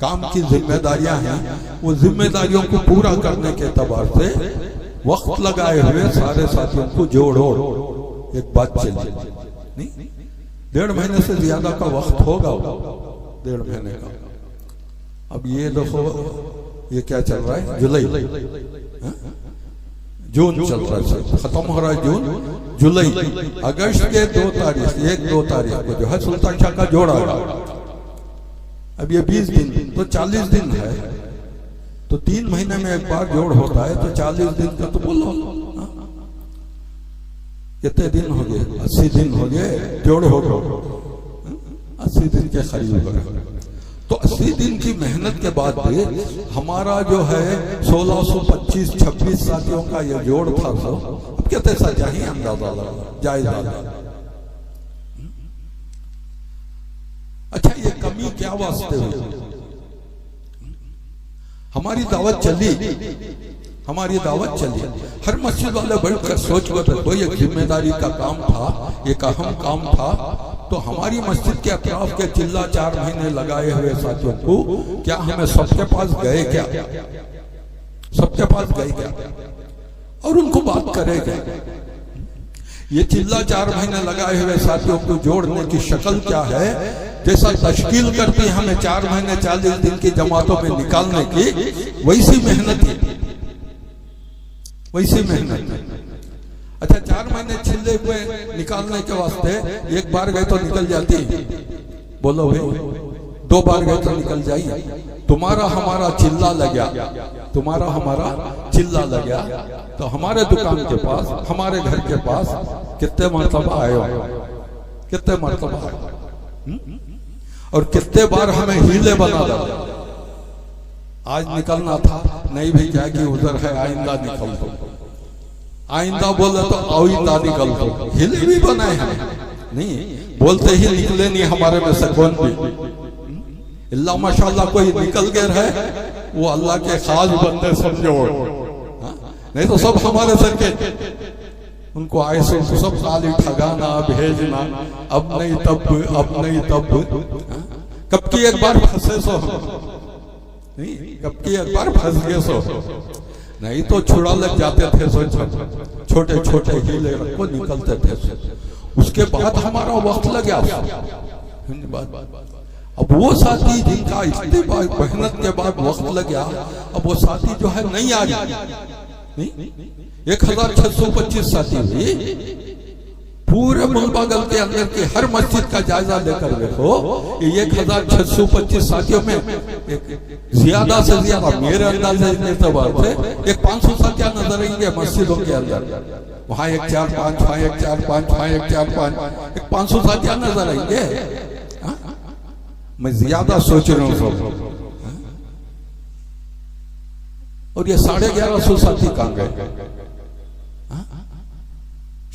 काम की जिम्मेदारियां हैं, वो जिम्मेदारियों को पूरा करने के एतबार से वक्त लगाए हुए सारे साथियों को जोड़ो। एक बात चली नहीं, 1.5 महीने से ज्यादा का वक्त होगा, 1.5 महीने का। अब ये देखो ये क्या चल रहा है, जुलाई, जून चल रहा है, खत्म हो रहा है जून, जुलाई, अगस्त के 2 तारीख 1-2 तारीख को जो है सुल्तान शाह का जोड़ा। अब ये 20 दिन तो 40 दिन है, तो 3 महीने में एक बार जोड़ होता है, तो 40 दिन का तो बोलो कितने दिन हो गए, 80 दिन हो गए, जोड़ हो गए 80 दिन के करीब हो गए। तो 80 दिन की मेहनत के बाद भी हमारा जो है 1625-26 साथियों का ये जोड़ था, अब कितने सजा ही अंदाजा जायजा। अच्छा, ये कमी क्या वास्ते हुई? हमारी दावत चली, हमारी दावत चली, हर मस्जिद वाले बढ़कर सोच कर देखो, ये जिम्मेदारी का काम था, एक अहम काम था। तो हमारी मस्जिद के अतराफ के चिल्ला 4 महीने लगाए हुए साथियों को क्या हमें सबके पास गए क्या? सबके पास गए क्या? और उनको बात करेंगे। ये चिल्ला 4 महीने लगाए हुए साथियों को जोड़ने की शक्ल क्या है? जैसा तश्कील करती हमें 4 महीने 40 दिन की जमातों में निकालने की, वैसी मेहनत है, वैसी मेहनत। अच्छा, 4 महीने चिल्ले हुए निकालने के वास्ते एक बार गए तो निकल जाती, बोलो भाई, 2 बार गए तो निकल जाइए। तुम्हारा हमारा चिल्ला लगा, तुम्हारा हमारा चिल्ला लगा, तो हमारे दुकान के पास, हमारे घर के पास कितने मरतबा आए हो, कितने मरतबा आए, और कितने बार हमें हीले बना दिया। आज निकलना था, नहीं भी क्या कि उधर है, आइंदा निकल दो, आइंदा बोले तो आइंदा निकल दो, हिले भी बनाए हैं, नहीं बोलते ही निकले नहीं हमारे में से कौन भी। अल्लाह माशाल्लाह कोई निकल गए है, वो अल्लाह के खास बंदे समझो, नहीं तो सब हमारे सर के, उनको आए से सब खाली ठगाना भेजना, अब नहीं तब, अब नहीं तब। कब की एक बार फंसे सो, नहीं कब की एक बार फंस गए सो, नहीं तो छुड़ा लग जाते थे सो, छोटे छोटे हीले को निकलते थे। उसके बाद हमारा वक्त लग गया। अब वो साथी जिनका इतने मेहनत के बाद वक्त लग गया, अब वो साथी जो है नहीं आ रही, 1625 साथी हुई। पूरे मुल्बागल के अंदर की हर मस्जिद का जायजा लेकर देखो, 1625 साथियों में ज्यादा से ज्यादा मेरे अंदाजे से एक 500 साथियां नजर आएंगे मस्जिदों के अंदर। वहां 1 4 5, वहां 1 4 5, वहां 1 4 5, 500 साथियां नजर आएंगे। मैं ज्यादा सोच रहा हूँ सब, और ये 1150 साथी कहां गए?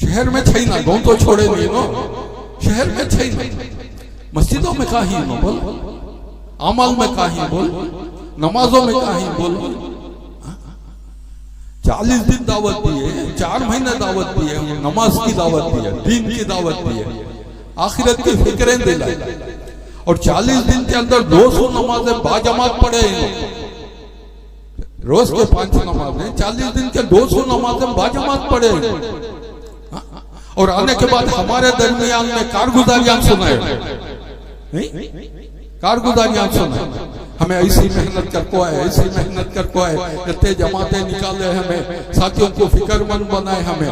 शहर में छई ना, गाँव तो छोड़े नहीं नो, शहर में छई ना, मस्जिदों में कहीं नो बोल, अमल में कहीं बोल, नमाजों में कहीं बोल। 40 दिन दावत दी है, 4 महीने दावत दी है, नमाज की दावत दी है, दीन की दावत दी है, आखिरत की फिक्रें दिलाई, और 40 दिन के अंदर 200 नमाजें बाजमात पढ़े, रोज के 5 नमाजें, 40 दिन के 200 नमाजें बाजमात पढ़े। और आने के बाद हमारे दरमियान में कारगुजारियां सुनाए, नहीं कारगुजारियां सुनाए, हमें ऐसी मेहनत कर को आए, ऐसी मेहनत कर को आए, इतने जमातें निकाले, हमें साथियों को फिक्रमंद बनाए हमें,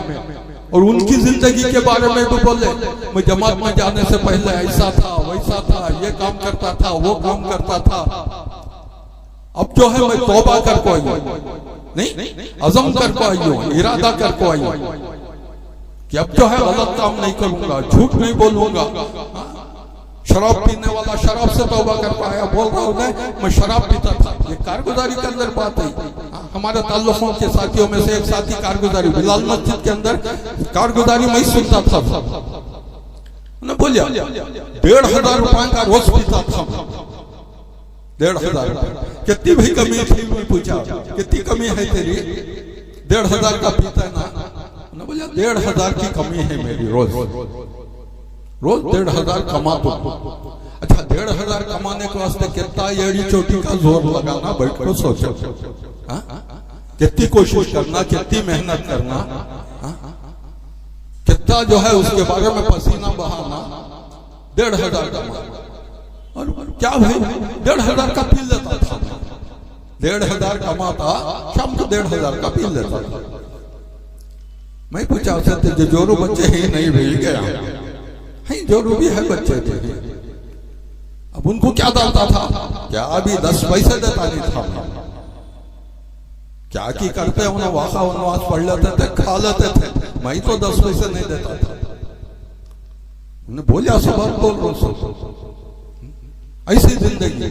और उनकी जिंदगी के बारे में भी बोले। मैं जमात में जाने से पहले ऐसा था, वैसा था, ये काम करता था, वो काम करता था। अब जो है मैं तौबा कर को आई हूं, नहीं अज़म कर को आई हूं, इरादा कर को आई हूं कि अब जो है गलत काम नहीं करूंगा, झूठ नहीं बोलूंगा। शराब पीने वाला शराब से तौबा कर पाया, बोल रहा हूं मैं शराब पीता था, ये कारगुजारी के अंदर बात है। हमारे ताल्लुकों के साथियों में से एक साथी कारगुजारी, बिलाल मस्जिद के अंदर कारगुजारी मैं सुनता था, बोलिया 1500 रुपए का रोज पीता था, 1500। कितनी भी कमी थी, पूछा कितनी कमी है तेरी, 1500 का पीता है ना, बोला 1500 की कमी है मेरी, रोज रोज 1500 कमा तो। अच्छा 1,500 कमाने के वास्ते कितना एड़ी चोटी का जोर लगाना, बैठ कर सोचो, कितनी कोशिश करना, कितनी मेहनत करना, कितना जो है उसके बारे में पसीना बहाना। 1,500 कमाना और क्या भाई 1,500 का पी लेता था, 1,500 कमाता, शाम को 1,500 का पी लेता था। मैं पूछा उससे जोरू बच्चे ही नहीं भेज गया है, जोरू भी है बच्चे थे, अब उनको क्या डालता था, क्या अभी 10 पैसे देता नहीं था, क्या की करते उन्हें वाखा वनवास पढ़ लेते थे, खा लेते थे, मैं तो 10 पैसे नहीं देता था। उन्हें बोलिया सुबह बोल रहा ऐसी जिंदगी।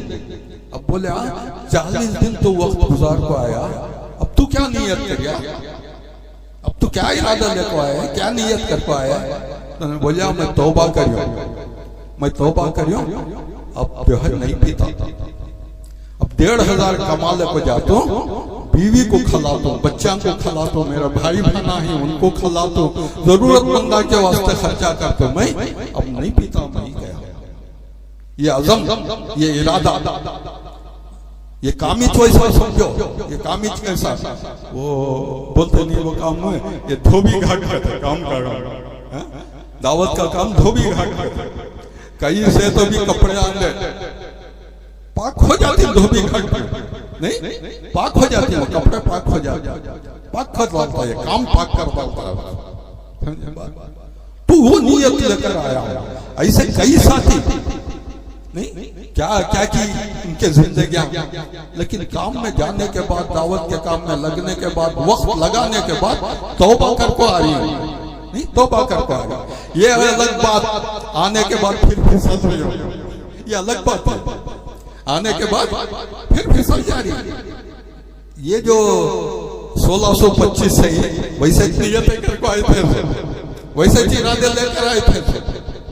अब बोले 40 दिन तो वक्त गुजार को आया, अब तू क्या नियत कर गया, अब तू क्या इरादा लेको आया, क्या नियत कर को आया। तो मैं बोलिया मैं तौबा करियो, मैं तौबा करियो, अब जो है नहीं पीता, अब 1,500 कमा ले को जाता हूँ, बीवी को खिलाता हूँ, बच्चा को खिलाता हूँ, मेरा भाई बहना है उनको खिलाता हूँ, जरूरतमंदा के वास्ते खर्चा करता हूँ, मैं अब नहीं पीता, नहीं गया। ये अज़म, ये इरादा, ये कामिच वैसा समझो, ये कामिच कैसा, वो बोलते नहीं वो काम है, ये धोबी घाट का काम कर रहा, दावत का काम धोबी घाट का, कहीं से तो भी कपड़े आने पाक हो जाती, धोबी घाट नहीं पाक हो जाती है, कपड़े पाक हो जाते, पाक कर डालता है, काम पाक कर डालता है। तो वो नियत लेकर आया, ऐसे कई साथी नहीं क्या क्या की उनके जिंदगियां, लेकिन काम में जाने के बाद, दावत के काम में लगने के बाद, वक्त लगाने के बाद तौबा कर को आ रही है, नहीं तौबा कर को आ रही, ये अलग बात, आने के बाद फिर फिसल रही हो, ये अलग बात है, आने के बाद फिर फिसल जा रही है। ये जो 1625 है, वैसे नियतें करके आए थे, वैसे इरादे लेकर आए थे,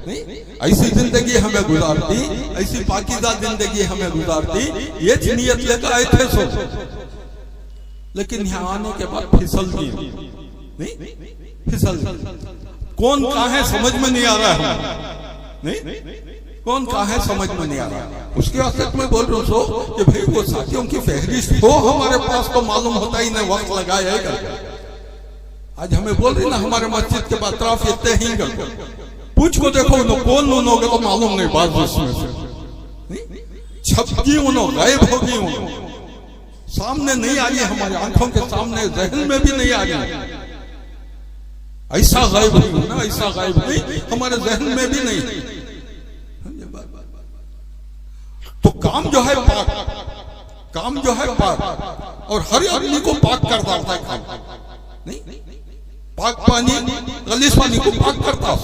नहीं ऐसी जिंदगी हमें गुजारती, ऐसी पाकीज़ा जिंदगी हमें गुजारती, ये नियत लेकर आए थे सो, लेकिन यहाँ आने के बाद फिसल गई, नहीं फिसल कौन कहाँ है समझ में नहीं आ रहा है, नहीं कौन कहाँ है समझ में नहीं आ रहा। उसके वास्ते मैं बोल रहा हूँ कि भाई वो साथियों की फहरिस्त हो हमारे पास तो मालूम होता ही नहीं, वक्त लगाया है। आज हमें बोल रही ना हमारे मस्जिद के बाद तरफ इतने ही कर, पूछ को देखो उन्होंने कौन उन्होंने तो मालूम नहीं, बात उसमें से छपकी उन्होंने गायब होगी, सामने नहीं आ रही, हमारी आंखों के सामने, जहन में भी नहीं आ रही, ऐसा गायब नहीं ना, ऐसा गायब नहीं, हमारे जहन में भी नहीं। तो काम जो है पाक, काम जो है पाक, और हर आदमी को पाक कर डालता है काम, नहीं पाक पानी, गलीस पानी को पाक करता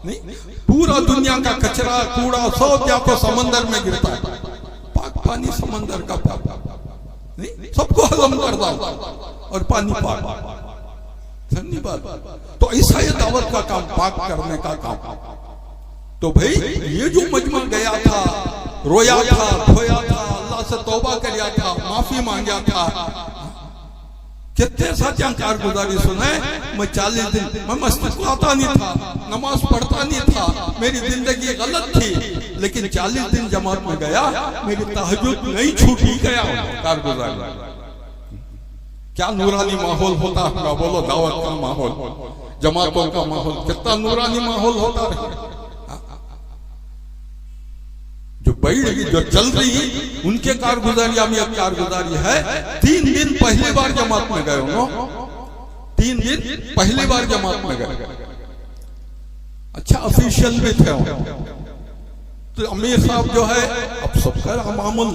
नहीं, पूरा दुनिया का कचरा कूड़ा सब जाकर समंदर में गिरता है, पाक पानी समंदर का पाक नहीं, सबको हजम कर डालता और पानी पाक, धन्यवाद। तो ऐसा ये दावत का काम, पाक करने का काम। तो भाई ये जो मजमा गया था, रोया था, धोया था, अल्लाह से तौबा किया था, माफी मांगा था, कितने साथियां कारगुजारी सुने। मैं 40 दिन मैं मस्जिद को आता नहीं था, नमाज पढ़ता नहीं था, मेरी जिंदगी गलत थी, लेकिन 40 दिन जमात में गया, मेरी तहज्जुद नहीं छूटी, गया कारगुजारी। क्या नूरानी माहौल होता है, बोलो दावत का माहौल, जमातों का माहौल, कितना नूरानी माहौल होता है। जो बढ़ रही, जो चल रही, उनके कारगुजारिया में अब कारगुजारी है। 3 दिन पहली बार जमात में गए, 3 दिन पहली बार जमात में गए। अच्छा ऑफिशियल भी थे, तो अमीर साहब जो है अब सबका मामूल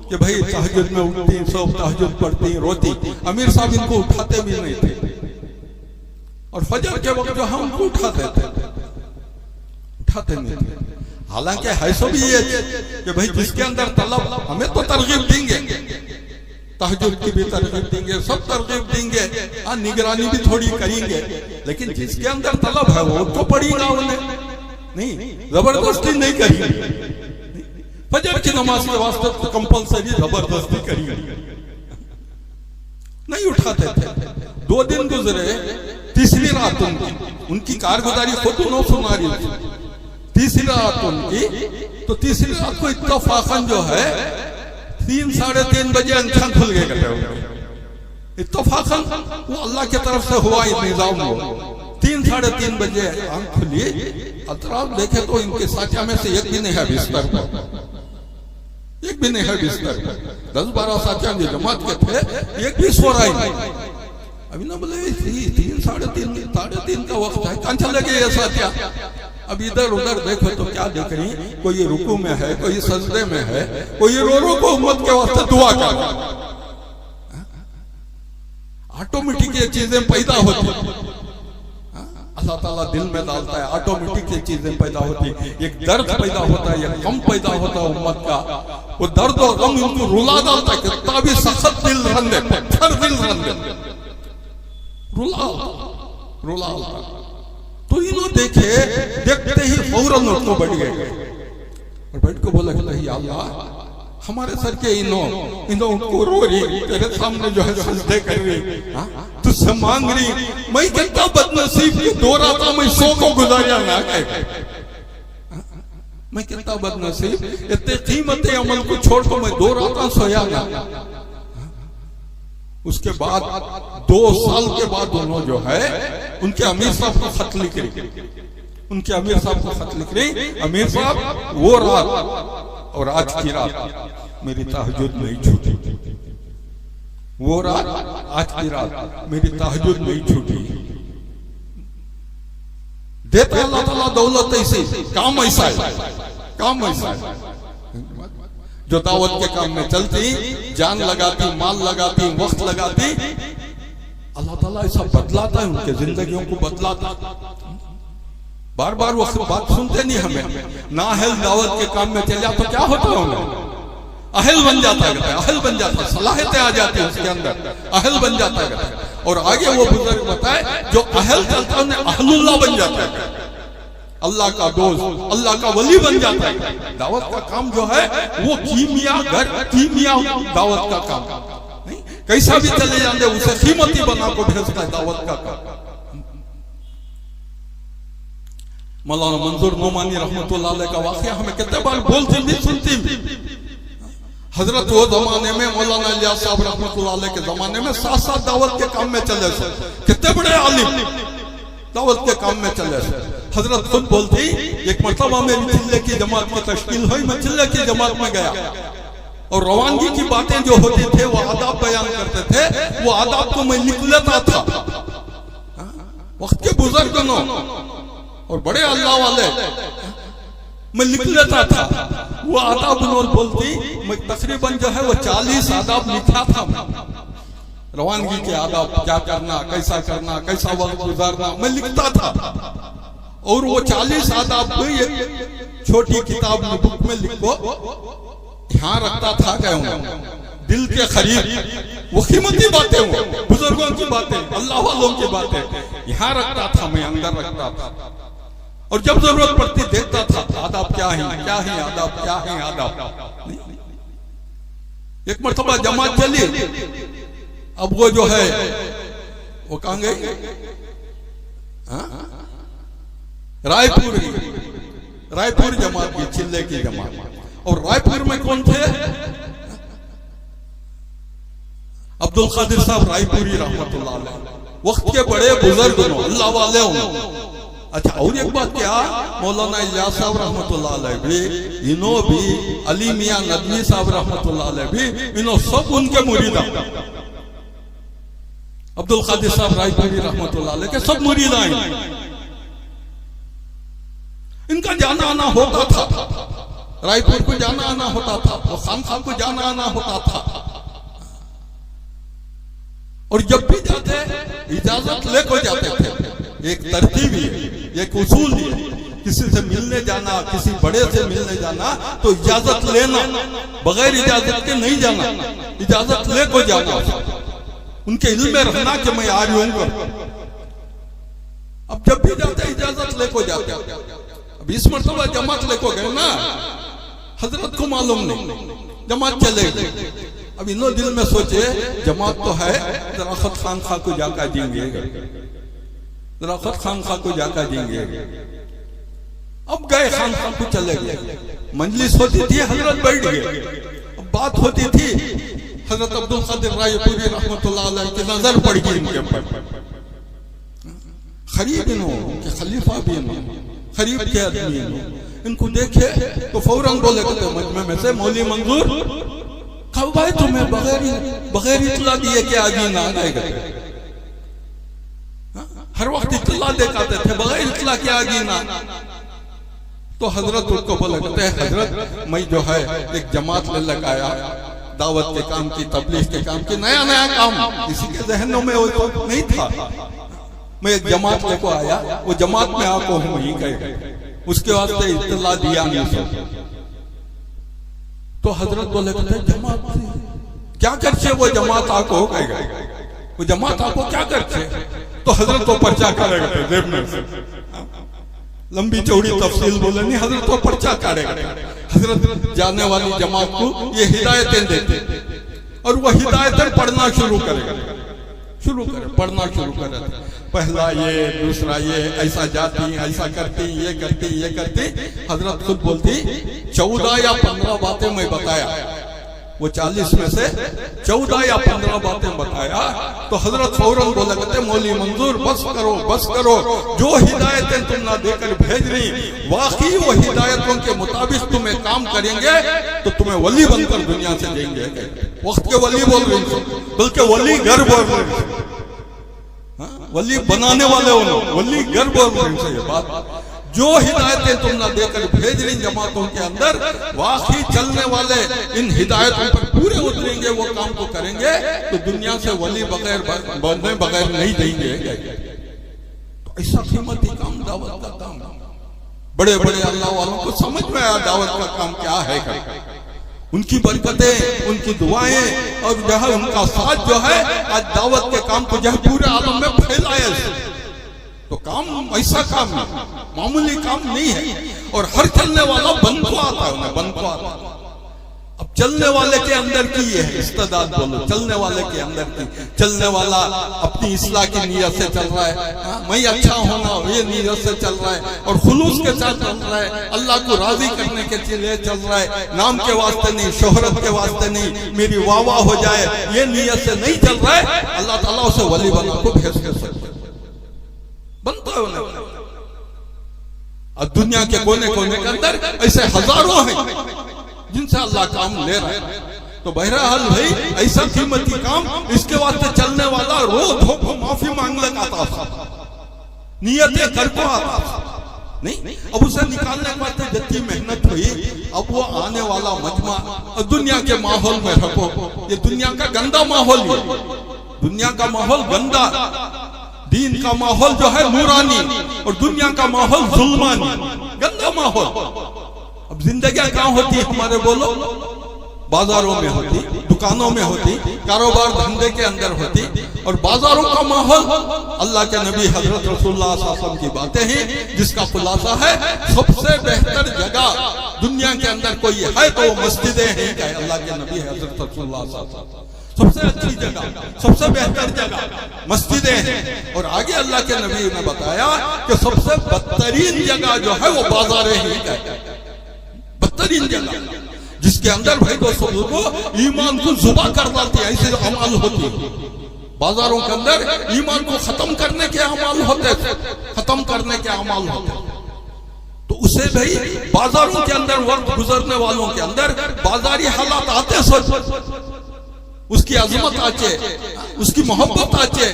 कि भाई तहज्जुद में उठती, सब तहज्जुद पढ़ती, रोती, अमीर साहब इनको उठाते भी नहीं थे, और फजर के वक्त जो हम उनको उठाते थे, उठाते नहीं थे। हालांकि है सो भी ये कि भाई जिसके अंदर तलब, हमें तो तरगीब देंगे, तहज्जुद की भी तरगीब देंगे, सब तरगीब देंगे, निगरानी भी थोड़ी करेंगे, लेकिन जिसके अंदर तलब है वो तो पढ़ेगा, उन्हें नहीं जबरदस्ती नहीं करेंगे। फजर की नमाज के वास्ते तो कंपलसरी जबरदस्ती करेंगे, नहीं उठाते थे। 2 दिन गुजरे, तीसरी रात उनकी कारगुजारी खुद न सुना रही थी, तीसरी रात उनकी, तो तीसरी रात को इत्तफाकन जो है 3 साढ़े 3 बजे आंखें खुल गए कहते हो। इत्तफाकन वो अल्लाह की तरफ से हुआ निजाम वो 3 साढ़े 3 बजे आंख खुली, अतराफ देखे तो इनके साथिया में से एक भी नहीं है बिस्तर पर, एक भी नहीं है बिस्तर पर। 10-12 साथिया जो जमात के थे एक भी सो रहा ही नहीं। अभी ना बोले 3 साढ़े 3 का वक्त है, कहाँ चले गए ये साथिया? अब इधर उधर देखो तो क्या देख रही, कोई रुकू में है, कोई सजदे में है, कोई रो को उम्मत के वास्ते दुआ कर रहा है। ऑटोमेटिक ये चीजें पैदा होती, अल्लाह ताला दिल में डालता है, ऑटोमेटिक ये चीजें पैदा होती। एक दर्द पैदा होता है, एक गम पैदा होता है उम्मत का, वो दर्द और गम उनको रुला डालता है। कितना भी सख्त दिल रंधे, पत्थर दिल रंधे, रुला। तो इन्हों देखे, देखते ही फौरन उनको बैठ गए और बैठ को बोला कि अल्लाह हमारे सर के इन्हों उनको रो रही, तेरे सामने जो है सजदे कर रही, तुझसे मांग रही। मैं कितना बदनसीब की 2 रात मैं सो को गुजारिया ना गए, मैं कितना बदनसीब, इतने कीमती अमल को छोड़ को मैं 2 रात सोया ना। उसके बाद 2 साल के बाद उन्होंने जो है उनके अमीर साहब को खत लिख रही, उनके अमीर साहब को खत लिख रही, अमीर साहब वो रात और आज की रात मेरी तहज्जुद नहीं छूटी, वो रात आज की रात मेरी तहज्जुद नहीं छूटी। देता अल्लाह ताला दौलत ऐसी, काम ऐसा है, काम ऐसा है। जो दावत के काम में चलती, जान लगाती, माल लगाती, वक्त लगाती, अल्लाह ताला ऐसा बदलाता है, उनके जिंदगियों को बदलाता। बार बार वो बात सुनते नहीं हमें, ना अहल दावत के काम में चल जाए तो क्या होता है उन्हें, अहल बन जाता है, अहल बन जाता है, सलाहियतें आ जाती है उसके अंदर, अहल बन जाता है। और आगे वो बुजुर्ग बताए जो अहल चलता है उन्हें अहलुल्लाह बन जाता है, अल्लाह का दोस्त, अल्लाह का वली बन जाता है। दावत का काम जो है वो कीमिया दावत का काम नहीं, कैसा भी चले जाते उसे कीमती बना को भेजता है दावत का काम। मौलाना मंजूर नोमानी रहमतुल्लाह अलैह का वाकया हमें कितने बार बोलते भी सुनती भी। हजरत वो जमाने में मौलाना इलियास साहब रहमतुल्लाह अलैह के जमाने में 7 दावत के काम में चले थे, कितने बड़े आलिम दावत के काम में चले थे। हजरत खुद बोलती, एक मरतबा मेरी चिल्ले की जमात में तश्कील हुई, मैं चिल्ले की जमात में गया और रवानगी की बातें जो होती थे वो आदाब बयान करते थे, वो आदाब को मैं लिख लेता था। वक्त के बुजुर्गों और बड़े अल्लाह वाले मैं लिख लेता था, वो आदाब उन्होंने बोलती, मैं तकरीबन जो है वो 40 आदाब लिखा था। रवानगी के आदाब, क्या करना, कैसा वक्त गुजारना, मैं लिखता था। और वो 40 आदाब एक छोटी किताब में, बुक में लिखो, यहाँ रखता था। क्या दिल के करीब वो कीमती बातें हो, बुजुर्गों की बातें, अल्लाह वालों की बातें यहाँ रखता था, मैं अंदर रखता था। और जब जरूरत पड़ती देखता था आदाब क्या है, आदाब। एक मरतबा जमात चली, अब वो जो है वो कहाँ गई, रायपुर जमात की, चिल्ले की जमात। और रायपुर में कौन थे? अब्दुल कादिर साहब रायपुरी रहमतुल्लाह अलैह, वक्त के बड़े बुजुर्ग हो, अल्लाह वाले हो। अच्छा, और एक बात क्या, मौलाना इलियास साहब रहमतुल्लाह अलैह भी, इन्हों भी, अली मियां नदवी साहब रहमतुल्लाह अलैह भी, इन्हों सब उनके मुरीदा। अब्दुल कादिर साहब रायपुरी रहमतुल्लाह अलैह के सब मुरीदा हैं। इनका जाना आना होता था, रायपुर को जाना आना होता था, वो खानखा को जाना आना होता था। और जब भी जाते इजाजत लेकर जाते थे। एक तरतीब ही, एक उसूल ही, किसी से मिलने जाना, किसी बड़े से मिलने जाना तो इजाजत लेना, बगैर इजाजत के नहीं जाना, इजाजत लेकर जाना, उनके इल्म में रहना कि मैं आ रही हूं। अब जब भी जाते इजाजत लेकर जाते। अब इस मरतबा जमात लेको गए ना, हजरत को मालूम नहीं, जमात चले गए। अब इन्हों दिल में सोचे जमात तो है, दराखत खानखा को जाकर देंगे, दराखत खानखा को जाकर देंगे। अब गए खान साहब को चले गए, मंजलिस होती थी, हजरत बैठ गए, अब बात होती थी, हजरत अब्दुल कादिर रायपुरी रहमतुल्लाह अलैह की नजर पड़ गई इनके ऊपर। खरीब इन्हों खलीफा भी खरीब के आदमी इनको देखे तो फौरन बोले मजमे में से मौली मंजूर, कब भाई तुम्हें बगैर इतला दिए के आगे ना आएगा? हर वक्त इतला देखाते थे, बगैर इतला के आगे ना। तो हजरत उसको बोले कहते हैं हजरत मैं जो है एक जमात ले लगाया, दावत के काम की, तबलीग के काम की, नया नया काम, किसी के जहनों में वो तो नहीं था। मैं एक जमात लेको आया, वो जमात में आको हूँ वही कहे, उसके वास्ते इत्तला दिया नहीं सब। तो हजरत बोले कहते जमात क्या करछे, वो जमात आको कहेगा, वो जमात आको क्या करछे? तो हजरत तो पर्चा करेगा जेब में से, लंबी चौड़ी तफसील बोले नहीं, हजरत तो पर्चा करेगा। हजरत जाने वाली जमात को ये हिदायतें देते और वो हिदायतें पढ़ना शुरू करेगा, पढ़ना शुरू करे। पहला ये, दूसरा ये, ऐसा जाती, ऐसा करती, ये करती, ये करती। हजरत खुद बोलती 14 या 15 बातें मैं बताया, वो 40 में से 14 या 15 बातें बताया। तो हजरत फौरन बोला कहते मौली मंजूर बस करो, बस करो, जो हिदायतें तुम ना देकर भेज रही, वाकई वो हिदायतों के मुताबिक तुम्हें काम करेंगे तो तुम्हें वली बनकर दुनिया से देंगे। वक्त के वली बोल रही, बल्कि वली घर बोल रहे, वली बनाने वाले हो, वली घर बोल रहे। ये बात जो हिदायतें तुम ना देकर भेज रही जमातों के अंदर, वाकई चलने वाले इन हिदायतों पर पूरे उतरेंगे, वो काम को करेंगे तो दुनिया से वली बगैर नहीं देंगे। तो ऐसा कीमती काम दावत का काम, बड़े बड़े अल्लाह वालों को समझ में आया दावत का काम क्या है। उनकी बरकतें, उनकी दुआएं और जो है उनका साथ जो है आज दावत के काम को जो है पूरे आलम में फैलाया। तो काम ऐसा काम नहीं, मामूली काम नहीं है। और हर चलने वाला बन को आता है, उन्हें बन को आता है। अब चलने वाले के अंदर की ये है इस्तेदाद, बोलो चलने वाले के अंदर की, चलने वाला अपनी इस्लाह की नीयत से चल रहा है, मैं अच्छा होना ये नीयत से चल रहा है और खुलूस के साथ चल रहा है, अल्लाह को राजी करने के लिए चल रहा है, नाम के वास्ते नहीं, शोहरत के वास्ते नहीं, मेरी वाह वाह हो जाए ये नीयत से नहीं चल रहा है। अल्लाह ताला उसे वली बना को भेज के बनता है उन्हें। और दुनिया के कोने कोने के अंदर ऐसे हजारों हैं जिनसे अल्लाह काम ले रहा है। तो बहरहाल भाई ऐसा कीमती काम, इसके वास्ते चलने वाला रोज हो माफी मांगने का आता था, नियतें कर को आता था नहीं। अब उसे निकालने के वास्ते जितनी मेहनत हुई, अब वो आने वाला मजमा और दुनिया के माहौल में रखो। ये दुनिया का गंदा माहौल है, दुनिया का माहौल गंदा, दीन का माहौल जो है नूरानी और दुनिया का माहौल जुल्मानी, गंदा माहौल। अब जिंदगी कहाँ होती है हमारे, बोलो बाजारों में होती, दुकानों में होती, कारोबार धंधे के अंदर होती। और बाजारों का माहौल अल्लाह के नबी हजरत रसूलुल्लाह सल्लल्लाहु अलैहि वसल्लम की बातें हैं, जिसका खुलासा है सबसे बेहतर जगह दुनिया के अंदर कोई है तो वो मस्जिदें हैं। अल्लाह के नबी हजरत रसूलुल्लाह सल्लल्लाहु अलैहि वसल्लम सबसे अच्छी जगह, सबसे बेहतर जगह मस्जिदें हैं। और आगे अल्लाह के नबी ने बताया कि सबसे बदतरीन जगह जो है वो बाजारें ही है, बदतरीन जगह जिसके अंदर भाई दोस्तों को ईमान को जुबा कर डालती है, ऐसे अमाल होती है। बाजारों के अंदर ईमान को खत्म करने के अमाल होते थे, खत्म करने के अमाल होते। तो उसे भाई बाजारों के अंदर वक्त गुजरने वालों के अंदर बाजारी हालात आते सोच, उसकी अजमत आचे, उसकी मोहब्बत आचे,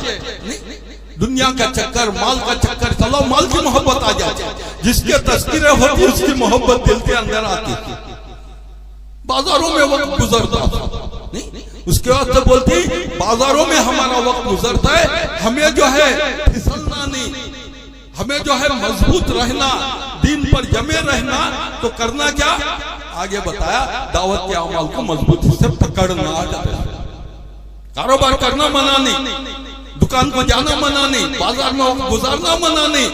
दुनिया का चक्कर, माल का चक्कर, चलो माल की मोहब्बत आ जाए, जिसके तस्कीरें होती उसकी मोहब्बत दिल के अंदर आती थी। बाजारों में वक्त गुजरता नहीं, उसके बाद तो बोलती बाजारों में हमारा वक्त गुजरता है, हमें जो है फिसलना नहीं, हमें जो है मजबूत रहना, दीन पर जमे रहना। तो करना क्या, आगे बताया दावत के अमाल को मजबूती से पकड़ना, कारोबार करना मना नहीं, दुकान को जाना मना नहीं, बाजार में वक्त गुजारना मना नहीं,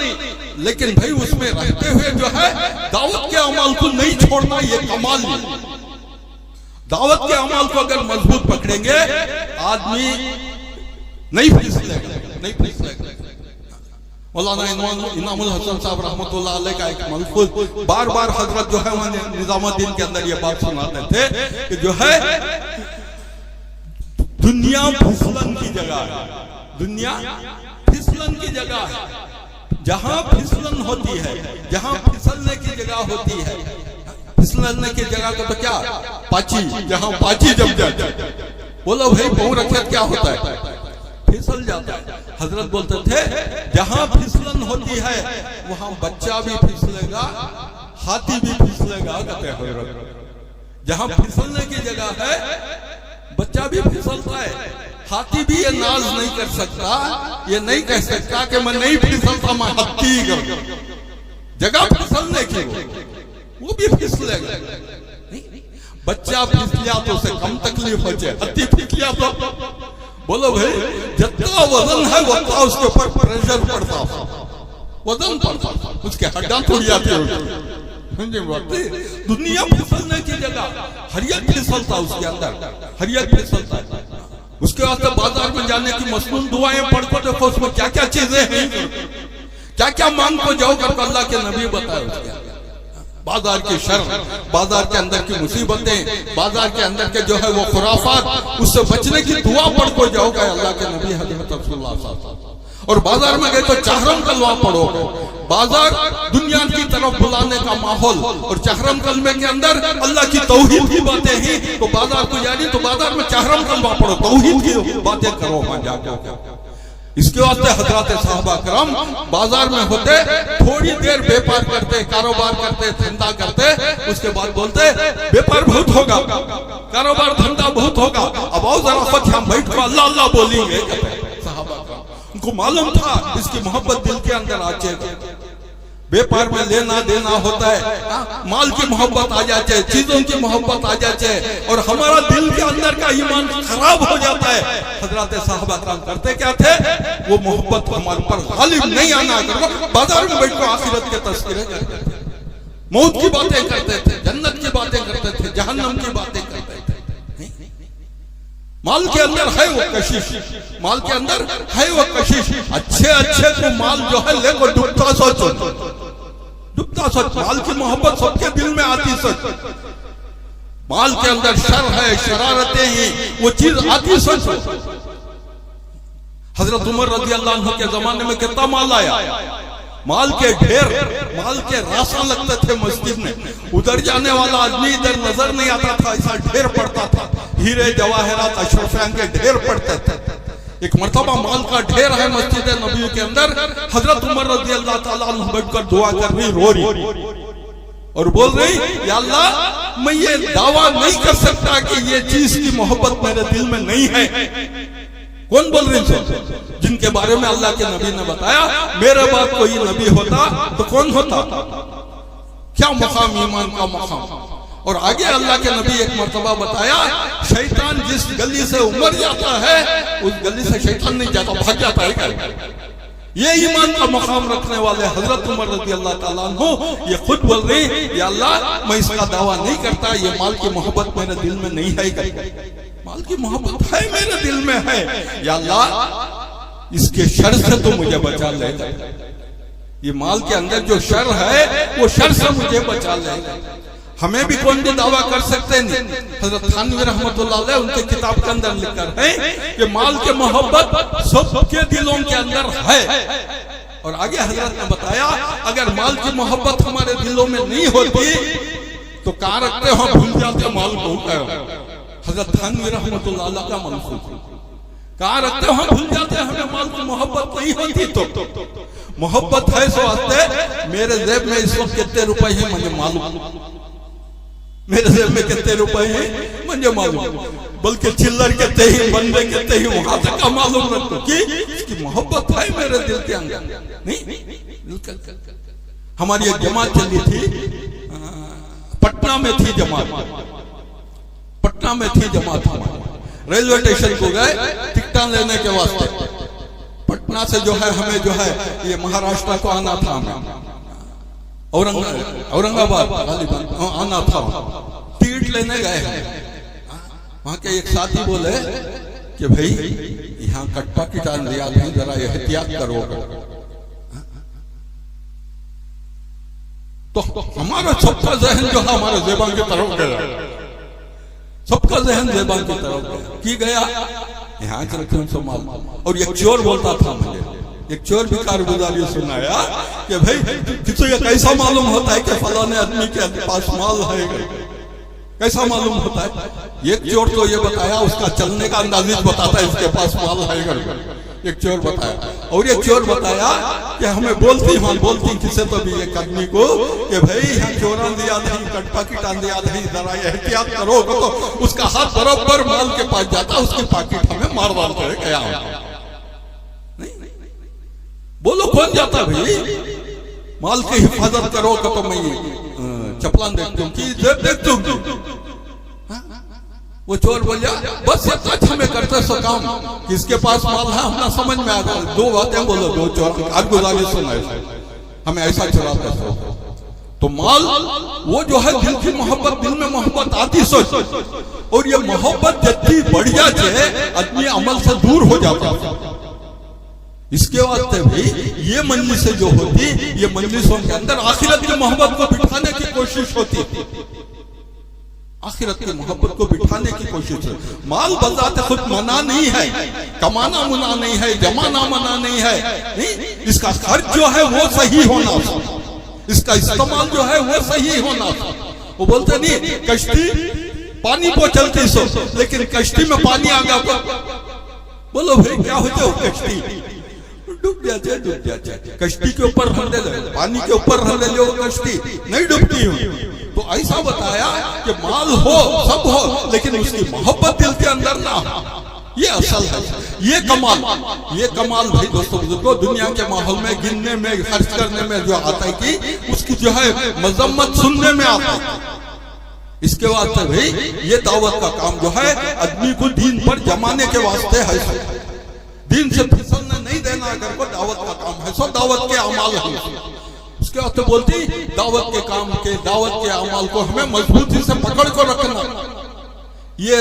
लेकिन भाई उसमें रहते हुए जो है दावत के अमाल को नहीं छोड़ना, ये कमाल नहीं। दावत के अमाल को अगर मजबूत पकड़ेंगे आदमी नहीं फिसलेगा, नहीं फिसलेगा। मौलाना इनामुल हसन साहब रहमतुल्लाह अलैह का एक मलफूज बार बार हजरत जो है निजामुद्दीन के अंदर ये बात सुनाते थे कि जो है दुनिया फिसलन की जगह है, दुनिया फिसलन की जगह है। जहां फिसलन होती है, जहां फिसलने की जगह होती है, फिसलने की जगह का तो क्या पाची, जहां पाची जम जाती है। बोलो भाई बहु रखियत क्या होता है, फिसल जाता है। हजरत बोलते थे जहां फिसलन होती है वहां बच्चा भी फिसलेगा, हाथी भी फिसलेगा, कहते हैं हजरत। जहां फिसलने की जगह है बच्चा भी फिसलता है, हाथी भी ये नाज नहीं कर सकता, ये नहीं कह सकता कि मैं नहीं फिसलता, मैं हत्ती कर। जगह फिसलने की वो भी फिसलेगा। बच्चा फिसलिया तो उसे कम तकलीफ हो जाए, हत्ती फिसलिया तो बोलो भाई जितना वजन है उतना उसके ऊपर प्रेशर पड़ता, वजन पड़ता, उसके हड्डियां टूट जाती होगी। दुनिया फिसलने की जगह हरियत फिसलता, उसके अंदर हरियत फिसलता है। उसके वास्ते बाजार में जाने की मसनून दुआएं पढ़कर देखो उसमें क्या क्या चीजें हैं, क्या क्या मांग को जाओ कर अल्लाह के नबी बताए। उसके बाजार की शर, बाजार के अंदर की मुसीबतें, बाजार के अंदर के जो है वो खुराफात, उससे बचने की दुआ पढ़कर जाओगे अल्लाह के नबी हजरत रसूलुल्लाह सल्लल्लाहु अलैहि वसल्लम। और बाजार में गए तो चहरम कलमा पढ़ोगे। बाजार दुनिया की तरफ बुलाने का माहौल, और चहरम कलमे के अंदर अल्लाह की तौहीद की बातें ही। तो बाजार को जानी तो बाजार में चहरम कलमा पढ़ो, तौहीद की बातें करो वहां जाकर। इसके वास्ते हजरत साहबा करम बाजार में होते, थोड़ी देर व्यापार करते, कारोबार करते, धंधा करते, उसके बाद बोलते व्यापार बहुत होगा, कारोबार धंधा बहुत होगा, अब आओ जरा फट हम बैठ कर अल्लाह अल्लाह बोलेंगे। साहबा उनको मालूम था इसकी मोहब्बत दिल के अंदर आ जाएगी। व्यापार में लेना देना होता है, माल की मोहब्बत आ जाए, चीजों की मोहब्बत आ जाए, और हमारा दिल के अंदर का ईमान खराब हो जाता है। हजरत साहबा करम करते क्या थे, वो मोहब्बत हमारे पर गालिब नहीं आना करो। बाजार में बैठकर आखिरत के तस्करे करते थे, मौत की बातें करते थे, जन्नत की बातें करते थे, जहन्नम की बातें करते थे। माल के अंदर है वो कशिश, माल के अंदर है वो कशिश। अच्छे अच्छे को माल जो है लेको डूबता सोचो, डूबता सोच। माल की मोहब्बत सबके दिल में आती सोच। माल के अंदर शर है, शरारतें हैं, वो चीज आती सोचो। हजरत उमर रजी अल्लाह अन्हु के जमाने में कितना माल आया, माल के ढेर, माल के राशा लगते थे मस्जिद में। उधर जाने वाला आदमी इधर नजर नहीं आता था, ऐसा ढेर पड़ता था। हीरे जवाहरात अशरफियां के ढेर पड़ते थे। एक मर्तबा माल का ढेर है मस्जिद नबी के अंदर। हजरत उमर रजी अल्लाह ताला अन्हु बैठकर दुआ कर रही, रो रही और बोल रही, या अल्लाह मैं ये दावा नहीं कर सकता कि ये चीज की मोहब्बत मेरे दिल में नहीं है। कौन बोल रही है? जिनके बारे में अल्लाह के नबी ने बताया मेरे बाद कोई नबी होता तो कौन होता। क्या मकाम, ईमान का मकाम। और आगे अल्लाह के नबी एक मर्तबा बताया, शैतान जिस गली से उमर जाता है उस गली से शैतान नहीं जाता, भाग जाता है। ये ईमान का मकाम रखने वाले हजरत उमर रज़ी अल्लाह ताला अन्हु ये खुद बोल रहे, या अल्लाह मैं इसका दावा नहीं करता, ये माल की मोहब्बत मेरे दिल में नहीं है। माल की मोहब्बत है मेरे दिल में है, या अल्लाह इसके शर से तो मुझे बचा ले। ये माल के अंदर जो शर है वो शर से मुझे बचा ले। हमें भी कौन भी दावा कर सकते नहीं। हजरत थानवी रहमतुल्लाह अलैह उनके किताब के अंदर लिखकर है कि माल के मोहब्बत सबके दिलों के अंदर है। और आगे हजरत ने बताया अगर माल की मोहब्बत हमारे दिलों में नहीं होती तो कहाँ रखते हो, भूल जाते माल को। हजरत थानवी रहमतुल्लाह अलैह का मंसूब, कहाँ रखते हो, भूल जाते, हमें माल की मोहब्बत नहीं होती। तो मोहब्बत है सो आते मेरे जेब में इस वक्त कितने रुपए हैं मुझे मालूम, मेरे जेब में कितने रुपए हैं मुझे मालूम, बल्कि चिल्लर कितने ही, बंदे कितने ही, वहां तक का मालूम रखो कि इसकी मोहब्बत है मेरे दिल के अंदर। नहीं, हमारी एक जमात चली थी, पटना में थी जमात, पटना में थी जमात। हमारी रेलवे स्टेशन को गए टिकटा लेने के वास्ते। पटना से जो है हमें जो है ये महाराष्ट्र को आना था, हमें औरंगाबाद आना था। टिकट लेने गए हैं, वहां के एक साथी बोले कि भाई यहाँ कटपा की टान दिया नहीं, जरा एहतियात करो। तो हमारा सबका जहन जो है हमारे ज़ेबान की तरफ गया, सबका जहन ज़ेबान की तरफ गया की गया, यहाँ चलते हैं माल। और एक चोर बोलता था मुझे, एक चोर भी कारगुजारी सुनाया कि भाई किसी को कैसा मालूम होता है कि फलाने आदमी के पास माल है, कैसा मालूम होता है? एक चोर तो ये बताया, उसका चलने का अंदाज़ बताता है इसके पास माल है, एक चोर बताया। और एक चोर बताया कि हमें बोलती किसे तो भी एक आदमी को कि भाई यहाँ चोरा दिया नहीं, कटपाकिट दिया नहीं, जरा एहतियात करो, तो उसका हाथ बराबर माल के पास जाता, उसकी पाकिट हमें मार कर गया। बोलो कौन जाता भाई? माल की हिफाजत करो तो मैं चपलान देखता हूँ कि देखता हूँ। वो चोर बोलिया बस इतना हमें करते सो काम, किसके पास माल है हमने समझ में आ गया। दो बातें बोलो, दो चोर कारगुजारी सुना, हमें ऐसा चुराते सो। तो माल वो जो है दिल की मोहब्बत, दिल में मोहब्बत आती सोच, और ये मोहब्बत जितनी बढ़िया है आदमी अमल से दूर हो जाता है। इसके वास्ते भाई ये मजलिसें जो होती, ये मजलिसों के अंदर आखिरत की मोहब्बत को बिठाने की कोशिश होती, आखिरत की मोहब्बत को बिठाने की कोशिश है। माल बजाते खुद मना नहीं है, कमाना मना नहीं है, जमाना मना नहीं है, नहीं, इसका खर्च जो है वो सही होना, इसका इस्तेमाल जो है वो सही होना। वो बोलते नहीं कश्ती पानी को चलती सो, लेकिन कश्ती में पानी आ गया तो बोलो भाई क्या होते हो? कश्ती डूब जाते, कश्ती के ऊपर रह ले, पानी के ऊर रह ले, कश्ती नहीं डूबती हूँ। तो ऐसा बताया कि माल हो सब हो, लेकिन उसकी मोहब्बत दिल के अंदर ना हो, ये असल है। ये कमाल भाई दोस्तों बुजुर्गों, दुनिया के माहौल में गिनने में, खर्च करने में जो आता है कि उसकी जो है मजम्मत सुनने में आता है। इसके वास्ते भाई ये दावत का काम जो है आदमी को दीन पर जमाने के वास्ते है, दीन से फिसलने नहीं देना। अगर को दावत का काम है, सब दावत के अमाल है। उसके वास्ते बोलती दावत के काम के, दावत के अमाल को हमें मजबूती से पकड़ कर रखना। ये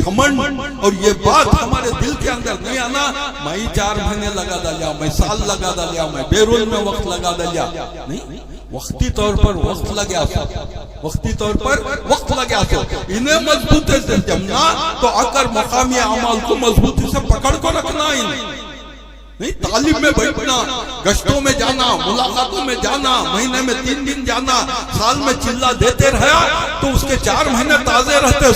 घमंड और ये बात हमारे दिल के अंदर नहीं आना, मैं 4 महीने लगा डालिया, मैं साल लगा डालिया, मैं बेरोल में वक्त लगा डालिया, नहीं, वक्ती तौर पर वक्त लगा, वक्ती तौर पर वक्त लगा। तो इन्हें मजबूती से जमना, तो आकर मकामी अमाल को मजबूती से पकड़ कर रखना। इन्हें नहीं, तालीम में बैठना, गश्तों में जाना, मुलाकातों में जाना, महीने में 3 दिन जाना, साल में चिल्ला देते रहा तो उसके 4 महीने ताजे रहते,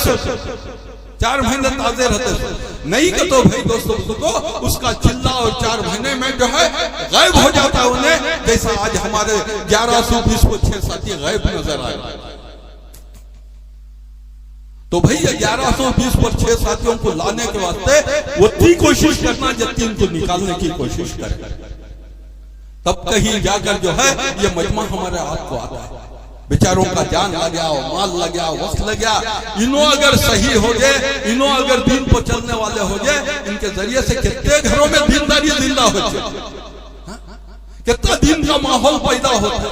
4 महीने ताजे रहते। नहीं कि तो भाई दोस्तों को उसका चिल्ला और 4 महीने में जो है गायब हो जाता है उन्हें, जैसा आज हमारे 1120 को 6 साथी गायब नजर आए। तो भाई 1120 पर 6 साथियों को लाने के वास्ते उतनी कोशिश करना जितनी इनको निकालने की कोशिश करे, तब कहीं जाकर जो है ये मजमा हमारे हाथ को आता है। बेचारों का जान लगा, माल लगा, वक्त लगा, इन्हों अगर सही हो गए, इन्हों अगर दीन पर चलने वाले हो गए, इनके जरिए से कितने घरों में दीनदारी जिंदा हो जाए, कितना दीन का माहौल पैदा होता है।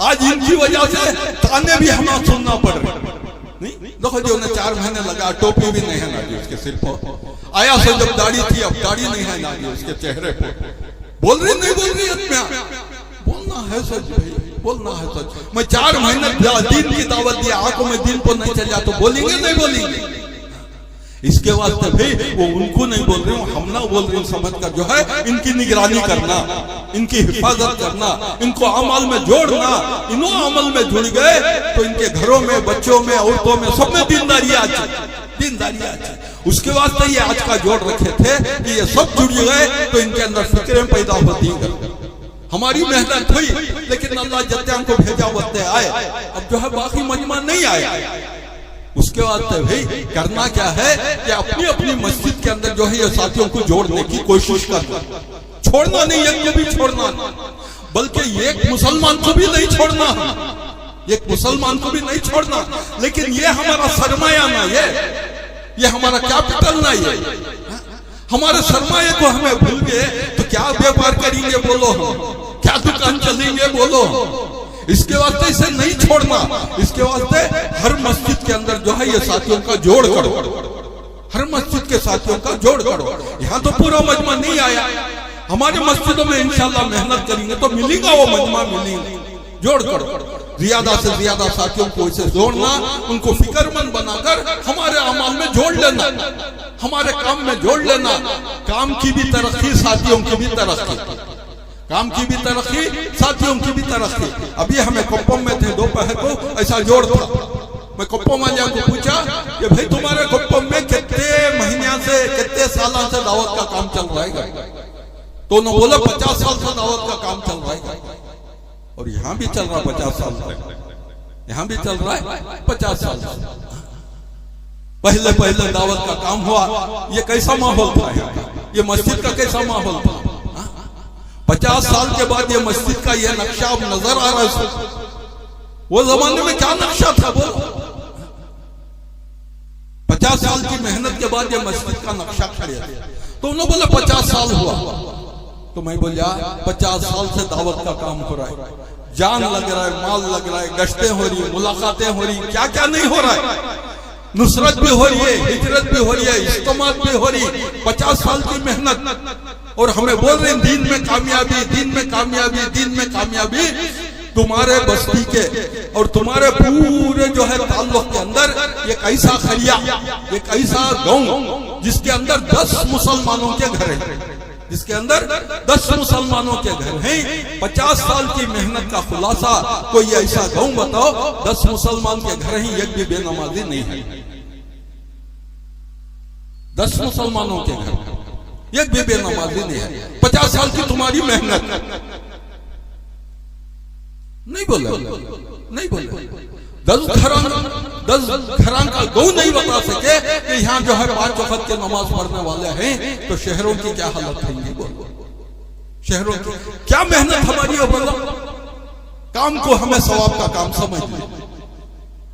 आज इनकी वजह से ताने भी हमें सुनना पड़ रहा। नहीं देखो जो उन्हें 4 महीने लगा, टोपी भी नहीं है ना उसके सिर पर, आया से जब दाढ़ी थी अब दाढ़ी नहीं है ना उसके चेहरे पर, बोल रही नहीं बोल रही, बोलना है सच भाई, बोलना है सच। मैं 4 महीने दीन की दावत दिया, आंखों में दीन को नहीं चल जाए तो बोलेंगे नहीं बोलेंगे। इसके वास्ते भाई वो उनको नहीं बोल रही हूँ, हम ना बोल रही हूँ, समझ कर जो है इनकी निगरानी करना, इनकी हिफाजत करना, इनको अमल में जोड़ना। इन्हों अमल में जुड़ गए तो इनके घरों में, बच्चों में, औरतों में, सब में दीनदारी आ जाए, दीनदारी आ जाए। उसके वास्ते ये आज का जोड़ रखे थे कि ये सब जुड़ गए तो इनके अंदर फिक्रें पैदा होती हैं। हमारी मेहनत हुई, लेकिन अल्लाह जत्यां को भेजा वत्ते आए, अब जो है बाकी मजमा नहीं आया। उसके बाद भाई करना क्या है कि अपनी अपनी मस्जिद के अंदर जो है ये साथियों को जोड़ने की कोशिश करना, छोड़ना नहीं, एक को भी छोड़ना, बल्कि एक मुसलमान को भी नहीं छोड़ना, एक मुसलमान को भी नहीं छोड़ना। लेकिन ये हमारा सरमाया ना, ये हमारा कैपिटल ना, ये हमारे सरमाए को हमें भूल गए तो क्या व्यापार करेंगे बोलो, क्या दुकान चलेंगे बोलो। इसके वास्ते इसे नहीं छोड़ना, इसके वास्ते हर मस्जिद के अंदर जो है ये साथियों का जोड़ करो, हर मस्जिद के साथियों का जोड़ करो। यहाँ तो पूरा मजमा नहीं आया, हमारी मस्जिदों में इंशाल्लाह मेहनत करेंगे तो मिलेगा वो मजमा, मिलेगा जोड़ करो, ज्यादा से ज्यादा साथियों को इसे जोड़ना, उनको फिक्रमंद बनाकर हमारे अमाल में जोड़ लेना, हमारे काम में जोड़ लेना। काम की भी तरक्की, साथियों की भी तरक्की, काम की भी तरक्की, साथियों की भी तरक्की। अभी हमें कुप्पम में थे, दोपहर को ऐसा जोड़ था। मैं कुप्पम वाले को पूछा कि भाई तुम्हारे कुप्पम में कितने महीने से, कितने सालों से दावत का काम चल रहा है? तो उन्होंने बोला 50 साल से दावत का काम चल रहा है। और यहाँ भी चल रहा 50 साल से, यहाँ भी चल रहा है 50 साल से। पहले पहले दावत का काम हुआ, ये कैसा माहौल था? ये मस्जिद का कैसा माहौल था? 50 साल के बाद ये मस्जिद का ये नक्शा अब नजर आ रहा है। वो जमाने में क्या नक्शा था वो? 50 साल की मेहनत के बाद ये मस्जिद का नक्शा खड़े। तो उन्होंने बोला 50 साल हुआ। तो मैं बोला 50 साल से दावत का काम हो रहा है, जान लग रहा है, माल लग रहा है, गश्तें हो रही है, मुलाकातें हो रही, क्या क्या नहीं हो रहा है। नुसरत भी हो रही है, हिजरत भी हो रही है, इस्तेमाल भी हो रही। 50 साल की मेहनत, और हमें बोल रहे हैं दीन में कामयाबी, दीन में कामयाबी, दीन में कामयाबी। तुम्हारे बस्ती के और तुम्हारे पूरे जो है ताल्लुक के अंदर एक ऐसा खरिया, एक ऐसा गांव जिसके अंदर 10 मुसलमानों के घर हैं, जिसके अंदर 10 मुसलमानों के घर हैं। 50 साल की मेहनत का खुलासा कोई ऐसा गांव बताओ 10 मुसलमान के घर हैं, एक भी बेनमाजी नहीं है। 10 मुसलमानों के घर एक भी बेनमाजी नहीं है। 50 साल की तुम्हारी मेहनत नहीं बोले, नहीं बोले। 10 घरान का गौ नहीं बता सके कि यहाँ जो है 5 वक्त के नमाज पढ़ने वाले हैं, तो शहरों की क्या हालत है? बोलो, शहरों की क्या मेहनत हमारी है? बोलो, काम को हमें सवाब का काम समझ ले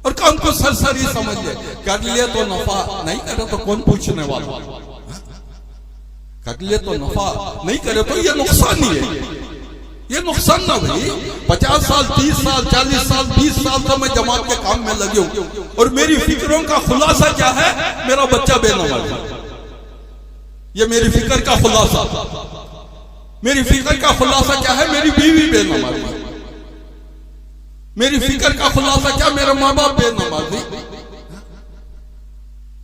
और काम को सरसरी समझ ले। कर लिए तो नफा, नहीं करे तो कौन पूछने वाला? कर लिए तो नफा, नहीं करे तो ये नुकसान ही है, ये नुकसान ना भाई। 50 साल, 30 साल, 40 साल, 20 साल तो मैं जमात के काम में लगे हूं, और मेरी फिक्रों का खुलासा क्या है? मेरा बच्चा बेनमाज, ये मेरी फिक्र का खुलासा। मेरी फिक्र का खुलासा क्या है? मेरी बीवी बेनमाज। मेरी फिक्र का खुलासा क्या? मेरे माँ बाप बेनमाजी।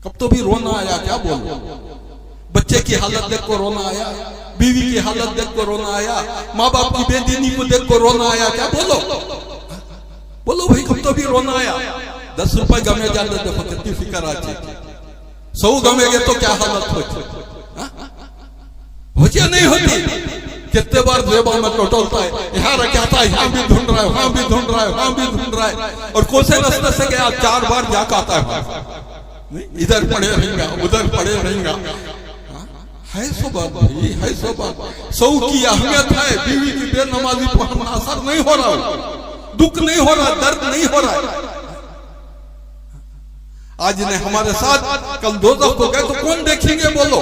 कब तो भी रोना आया, क्या बोलो? बच्चे की हालत देख को रोना आया, बीवी की हालत देख को रोना आया, माँ बाप की बेदीनी को देख को रोना आया, क्या बोलो? बोलो भाई, कब तो भी रोना आया। 10 रुपए गमे जाते देखो कितनी फिक्र आती, 100 गमेगे तो क्या हालत होती नहीं होती? कितने बार जेबा में टोटलता है, यहाँ रखा था, यहाँ भी ढूंढ रहा है, वहां भी ढूंढ रहा है, वहां भी ढूंढ रहा है, और कोसे रास्ते से गया 4 बार जाकर आता है, इधर पड़े रहेगा, उधर पड़े रहेगा। है सो बात भाई, है सो बात। 100 की अहमियत है, बीवी की बेनमाजी पर हम असर नहीं हो रहा, दुख नहीं हो रहा, दर्द नहीं हो रहा। आज ने हमारे साथ, कल दोज़ख को गए तो कौन देखेंगे? बोलो,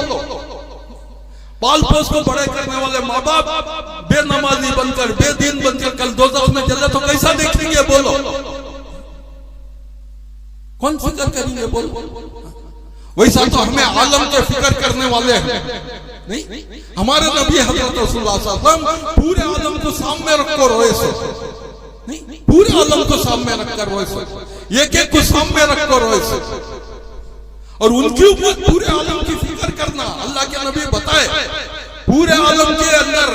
पाल पोस को बड़े करने वाले माँ बाप बेनमाजी बनकर, बेदीन बनकर कल दोज़ख में जले तो कैसा देखेंगे? बोलो, कौन फिक्र करेंगे? बोलो। वैसा तो हमें आलम के फिक्र करने वाले हैं नहीं। हमारे नबी हज़रत रसूलुल्लाह सल्लल्लाहु अलैहि वसल्लम पूरे आलम को सामने रखकर रोए सो नहीं, पूरे आलम को सामने रखकर रोए सो, एक एक को सामने रखकर रोए सो। और उनकी उम्मत पूरे आलम की फिक्र करना, अल्लाह के नबी बताए पूरे आलम के अंदर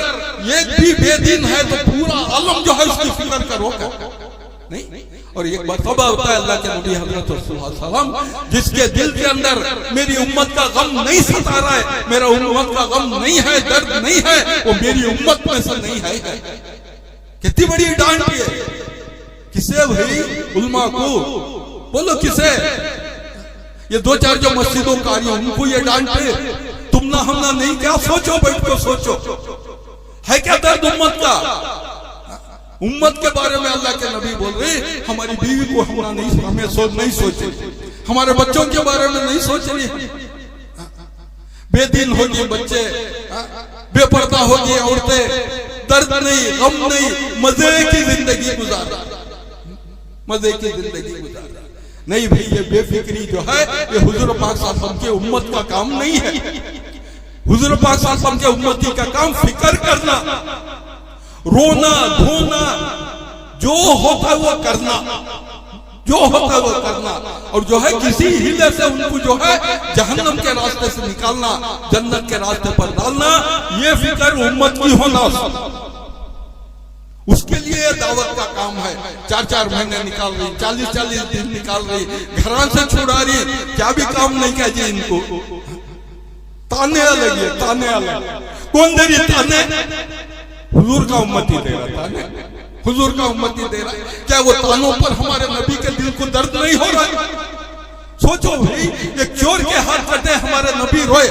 एक भी बेदीन है तो पूरा आलम जो है उसकी फिक्र करोगे नहीं। और एक मरतबा होता है अल्लाह के नबी हज़रत रसूलुल्लाह सल्लल्लाहु अलैहि वसल्लम जिसके दिल के अंदर मेरी उम्मत का गम नहीं सता रहा है, मेरा उम्मत का गम नहीं है, दर्द नहीं है, वो मेरी उम्मत में से नहीं है। कितनी बड़ी डांट है। किसे भाई? उलमा को। बोलो किसे? ये 2-4 जो मस्जिदों का रही उनको ये डांटे, तुम ना हम ना नहीं, क्या सोचो? बैठ को सोचो, है क्या दर्द उम्मत का? उम्मत के बारे में अल्लाह के नबी बोल रहे, हमारी बीवी को हम नहीं सोचे, हमारे बच्चों के बारे में नहीं सोच रही। बेदीन होगी बच्चे, बेपर्दा होगी औरतें, दर्द नहीं, गम नहीं, मजे की जिंदगी गुजारा, मजे की जिंदगी गुजारा नहीं। भाई ये बेफिक्री जो है ये हुजूर पाक सल्लल्लाहु अलैहि वसल्लम के उम्मत का काम नहीं है। हुजूर पाक सल्लल्लाहु अलैहि वसल्लम के उम्मती का काम फिक्र करना, रोना धोना, जो होता है वो करना, जो होता है वो करना, और जो है किसी हीले से उनको जो है जहन्नम के रास्ते से निकालना, जन्नत के रास्ते पर डालना, ये फिक्र उम्मत की होना। उसके लिए दावत का काम है। 4-4 महीने निकाल रही, 40-40 दिन निकाल रही, घरान से छुड़ा रही, क्या भी काम नहीं किया जी इनको। ताने अलग है, ताने अलग। कौन दे रही ताने? हुजूर का उम्मती दे रहा ताने, हुजूर का उम्मती दे रहा है। क्या वो तानों पर हमारे नबी के दिल को दर्द नहीं हो रहा है? सोचो भाई, एक चोर के हाथ कटे हमारे नबी रोए,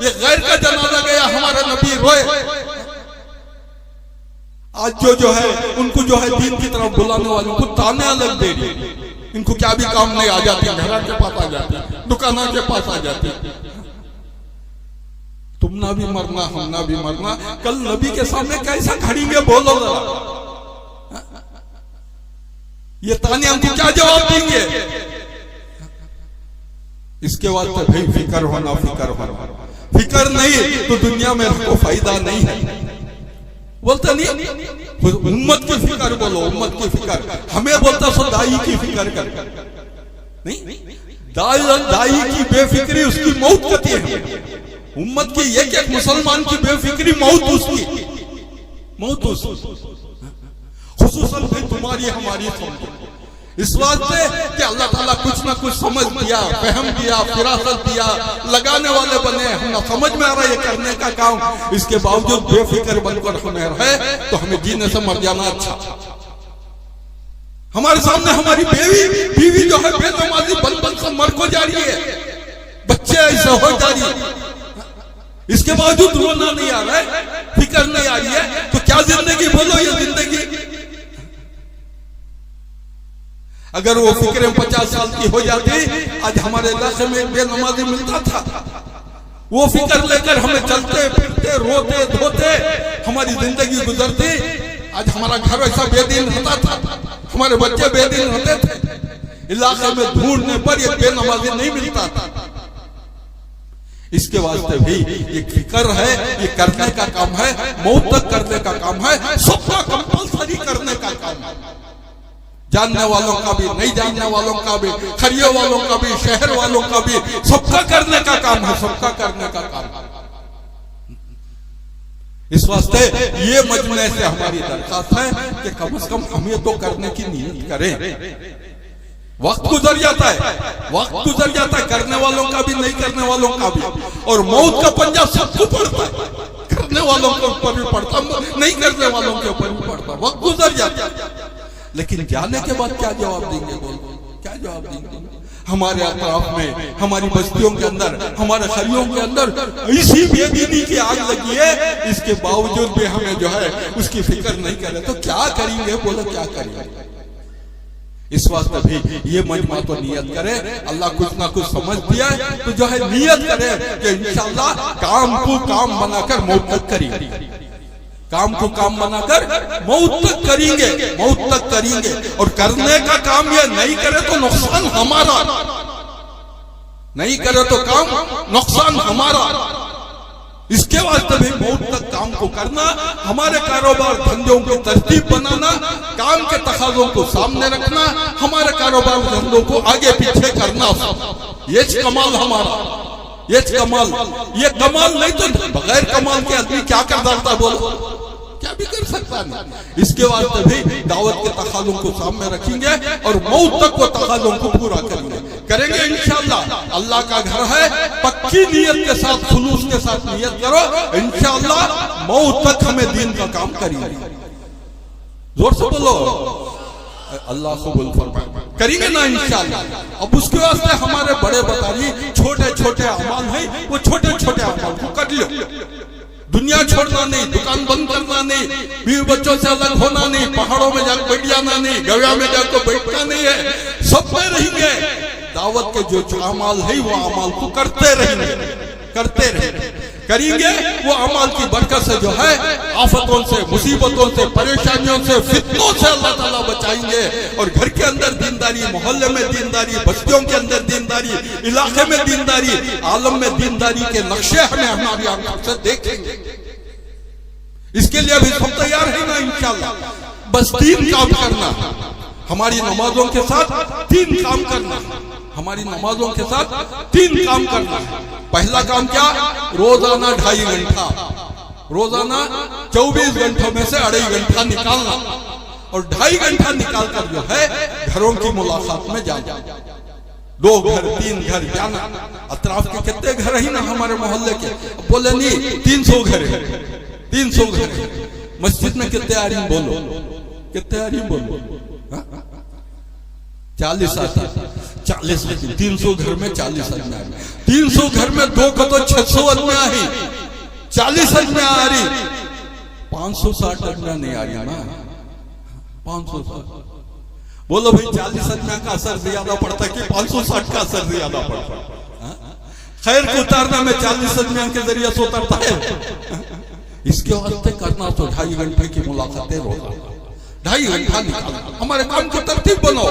ये गैर का जनाजा गया हमारे नबी रोए। आज जो है उनको जो है दीन की तरफ बुलाने वालों को ताने अलग दे रही। इनको क्या भी काम नहीं, आ जाती घर के पास आ जाती, दुकानों के पास आ जाती। तुम ना भी मरना, हम ना भी मरना, कल नबी के सामने कैसा खड़ेंगे बोलो जरा। ये ताने हमको क्या जवाब देंगे? इसके बाद तो भाई फिक्र होना, फिक्र होना, फिक्र नहीं तो दुनिया में हमको फायदा नहीं है। बोलता नहीं उम्मत की फिक्र बोलो, उम्मत की फिक्र। हमें बोलता सो दाई की फिक्र कर, नहीं दाई की बेफिक्री उसकी मौत करती है। उम्मत की एक मुसलमान की बेफिक्री मौत उसकी, मौत उसकी। खुसूसन तुम्हारी हमारी समझ इस वास्ते कि अल्लाह ताला कुछ ना कुछ समझ दिया, फहम दिया, फिरासत दिया, लगाने वाले बने। हम ना समझ में आ रहा है ये करने का काम, इसके बावजूद बेफिक्र बनकर हमें रहे तो हमें जीने से मर जाना अच्छा। हमारे सामने हमारी बीवी जो है बेनमाजी बन से मर को जा रही है, बच्चे ऐसे हो जा रही है, इसके बावजूद रोना नहीं आ रहा है, फिक्र नहीं आ रही है। तो क्या जिंदगी बोलो ये जिंदगी? अगर वो फिक्र 50 साल की हो जाती, आज हमारे इलाके में एक बेनमाजी मिलता था, वो फिक्र लेकर हमें चलते फिरते रोते धोते हमारी जिंदगी गुजरती। आज हमारा घर ऐसा बेदीन होता था, हमारे बच्चे बेदीन होते थे, इलाके में ढूंढने पर एक बेनमाजी नहीं मिलता था। इसके वास्ते भी ये फिक्र है, ये करने का काम है, मौत तक करने का काम है, सबका कंपल्सरी करने का काम है। जानने वालों का भी, नहीं जानने वालों का भी, खरिये वालों का भी, शहर वालों का भी, सबका करने का काम है, सबका करने का काम है। इस वास्ते ये मजमे से हमारी दरखास्त है कि कम से कम हम ये तो करने की नीयत करें। वक्त गुजर जाता है, वक्त गुजर जाता है, करने वालों का भी, नहीं करने वालों का भी, और मौत का पंजा सबको पड़ता है, करने वालों के ऊपर भी पड़ता, नहीं करने वालों के ऊपर भी पड़ता। वक्त गुजर जाता है, लेकिन जाने के बाद क्या जवाब देंगे? बोलो क्या जवाब देंगे? हमारे अतराफ में, हमारी बस्तियों के अंदर, हमारे खरियों के अंदर इसी बेदीनी की आग लगी है, इसके बावजूद भी हमें जो है उसकी फिक्र नहीं करे तो क्या करेंगे? बोलो क्या करेंगे? इस वास्ते भी ये मजमा तो नियत करे, अल्लाह कुछ ना कुछ समझ दिया है तो जो है नियत करे कि इंशाअल्लाह काम को काम बनाकर मौत तक करेंगे, काम को काम बनाकर मौत तक करेंगे, मौत तक करेंगे। और करने का काम ये नहीं करे तो नुकसान हमारा, नहीं करे तो काम नुकसान हमारा। इसके वास्ते भी मौत तक काम को करना, हमारे कारोबार धंधों की तरतीब बनाना, काम के तकाज़ों को सामने रखना, हमारे कारोबार धंधों को आगे पीछे करना, ये कमाल हमारा, ये कमाल। ये कमाल नहीं तो बगैर कमाल के आदमी क्या कर सकता? बोलो क्या भी कर सकता नहीं। इसके वास्ते भी दावत के तकाज़ों को सामने रखेंगे और मौत तक वो तकाज़ों को पूरा करेंगे इंशाअल्लाह। अल्लाह का घर है, पक्की नियत के साथ, खुलूस के साथ नियत करो, इंशाअल्लाह मौत तक हमें दीन का काम करेंगे। जोर से बोलो अल्लाह कबूल फरमाए, करेंगे ना इंशाअल्लाह। अब उसके वास्ते हमारे बड़े बता रही छोटे छोटे अमाल है, वो छोटे छोटे अमाल को कर लो। दुनिया छोड़ना नहीं, दुकान बंद करना नहीं, बीवी बच्चों से अलग होना नहीं, पहाड़ों में जाकर बैठ जाना नहीं, गया में जाकर बैठना नहीं है, सब में रहेंगे। दावत के जो अमाल है वो अमाल को करते रहेंगे, करते रहेंगे, करेंगे। वो अमाल की बरकत से जो है आफतों से, मुसीबतों से, परेशानियों से, फितनों से अल्लाह ताला बचाएंगे। और घर के अंदर दीनदारी, मोहल्ले में दीनदारी, बस्तियों के अंदर दीनदारी, इलाके में दीनदारी, आलम में दीनदारी के नक्शे हमें हमारी आंखों से देखेंगे। इसके लिए अभी सब तैयार है ना इंशाअल्लाह। बस 3 काम करना, हमारी नमाजों के साथ 3 काम करना, हमारी नमाजों के साथ 3 काम करना है। पहला काम क्या? रोजाना 2.5 घंटा, रोजाना 24 घंटों में से 2.5 घंटा निकालना, और 2.5 घंटा निकाल कर जो है घरों की मुलाकात में जाना। 2 घर 3 घर जाना। अतराफ के कितने घर ही ना हमारे मोहल्ले के, बोले नहीं 300 घर है, 300 घर है। मस्जिद में कितने आ रही बोलो, कितने आ रही बोलो? 40 आदमी, 40 आदमी, 300 घर में 40 आदमी आ रही। 300 घर में 2 को तो 600 आदमी आ रही, 40 आदमी आ रही, 560 आदमी नहीं आ रही ना, 560। बोलो भाई 40 आदमी का असर ज्यादा पड़ता है कि 560 का असर ज्यादा पड़ता है? खैर को उतारना में 40 आदमी के जरिए से उतरता है। इसके वास्ते करना तो 2.5 घंटे की मुलाकातें रोजा, 2.5 घंटा निकालना। हमारे काम की तरतीब बनाओ।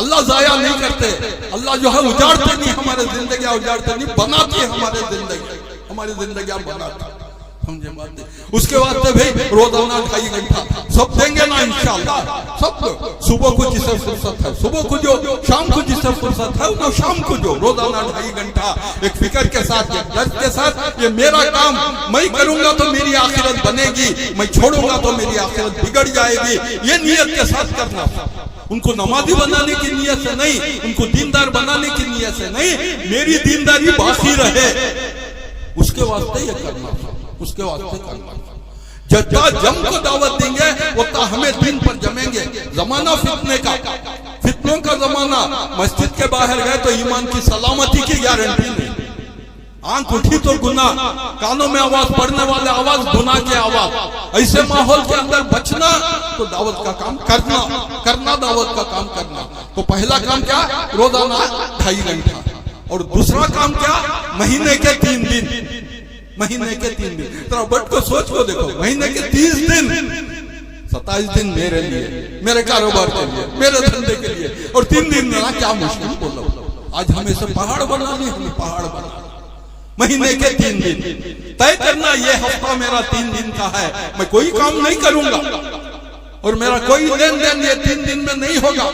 अल्लाह जाया नहीं करते, अल्लाह जो है उजाड़ते नहीं, हमारे जिंदगी उजाड़ते नहीं, बनाते हमारे जिंदगी, हमारी जिंदगी बनाते, समझे बात? उसके बाद भाई रोजाना 2.5 घंटा सब देंगे ना इंशाअल्लाह। सब सुबह को जिसे फुर्सत है, सुबह को जो, शाम को जिसे फुर्सत है वो शाम को जो, रोजाना 2.5 घंटा एक फिक्र के साथ, एक दर्द के साथ, ये मेरा काम, मैं करूंगा तो मेरी आखिरत बनेगी, मैं छोड़ूंगा तो मेरी आखिरत बिगड़ जाएगी, ये नियत के साथ करना। उनको नमाजी बनाने की नियत से नहीं, उनको दीनदार बनाने की नियत से नहीं, मेरी दीनदारी बाकी रहे उसके वास्ते ये करना, उसके वास्ते करना। जितना जम को दावत देंगे उतना हमें दिन पर जमेंगे। जमाना फितने का, फितनों का जमाना। मस्जिद के बाहर गए तो ईमान की सलामती की गारंटी नहीं। आंख उठी तो गुनाह, कानों में आवाज, पढ़ने वाले आवाज, गुनाह की आवाज। ऐसे माहौल के अंदर बचना तो दावत का काम करना, करना दावत का काम करना। तो पहला काम क्या? रोजाना 2.5 घंटा। और दूसरा काम क्या? महीने के 3 दिन, महीने के 3 दिन। तो बट को सोच को देखो, महीने के 30 दिन, 27 दिन मेरे लिए, मेरे कारोबार के लिए, मेरे धंधे के लिए, और 3 दिन ना क्या मुश्किल बोलो। आज हमें से पहाड़ बना ली, हमें पहाड़ बना। महीने के 3 दिन तय करना, ये हफ्ता मेरा 3 दिन का है, मैं कोई काम नहीं करूंगा, और मेरा कोई लेन देन ये 3 दिन में नहीं होगा,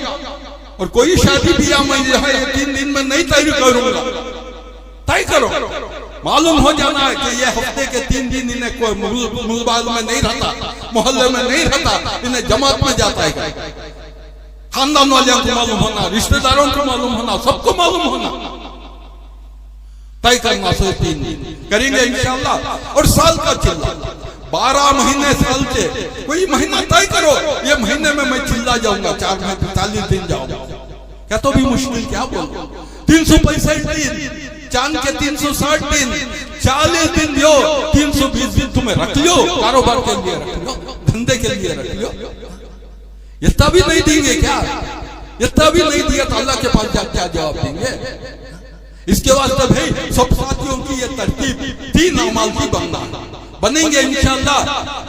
और कोई शादी ब्याह मैं जो है ये 3 दिन में नहीं तय करूंगा। तय करो, मालूम हो जाना है कि ये हफ्ते के 3 दिन इन्हें कोई मुलबाल में नहीं रहता, मोहल्ले में नहीं रहता, इन्हें जमात में जाता है। खानदान वालों को मालूम होना, रिश्तेदारों को मालूम होना, सबको मालूम होना। तय करना से 3 दिन करेंगे इंशाअल्लाह। और साल का चिल्ला, 12 महीने साल के कोई महीना तय करो, ये महीने में मैं चिल्ला जाऊंगा, 40 दिन जाऊंगा। क्या तो भी मुश्किल, क्या बोलो? 365 दिन, चांद के 360 दिन, 40 दिन दो, 320 दिन तुम्हें रख लो, कारोबार के लिए रख लो, धंधे के लिए रख लो। इतना भी नहीं देंगे क्या? इतना भी नहीं दिया तो अल्लाह के पास जा क्या जवाब देंगे? इसके वास्ते भाई सब साथियों की ये तरतीब 3 अमाल की बनेंगे इंशाअल्लाह।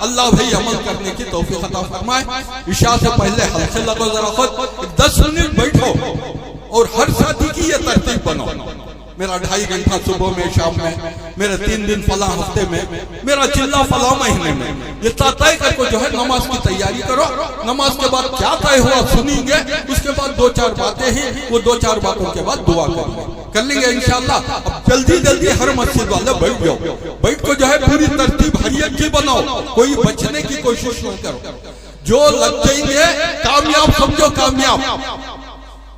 अल्लाह भाई अमल करने की तौफीक अता फरमाए। इशा से पहले हल्के लगो, जरा खुद 10 मिनट बैठो और हर साथी की ये तरतीब बनाओ। मेरा 2.5 घंटा सुबह में, शाम में, मेरे 3 दिन फला हफ्ते में, मेरा चिल्ला फला महीने में, ये तय करके जो है नमाज की तैयारी करो। नमाज के बाद क्या तय हुआ सुनेंगे, उसके बाद 2-4 बातें ही, वो 2-4 बातों के बाद दुआ कर लेंगे इंशाअल्लाह। अब जल्दी जल्दी हर मस्जिद वाले बैठ जाओ, बैठ को जो है पूरी तरतीब हरियत की बनाओ, कोई बचने की कोशिश न करो। जो लग जाएंगे कामयाब समझो कामयाब,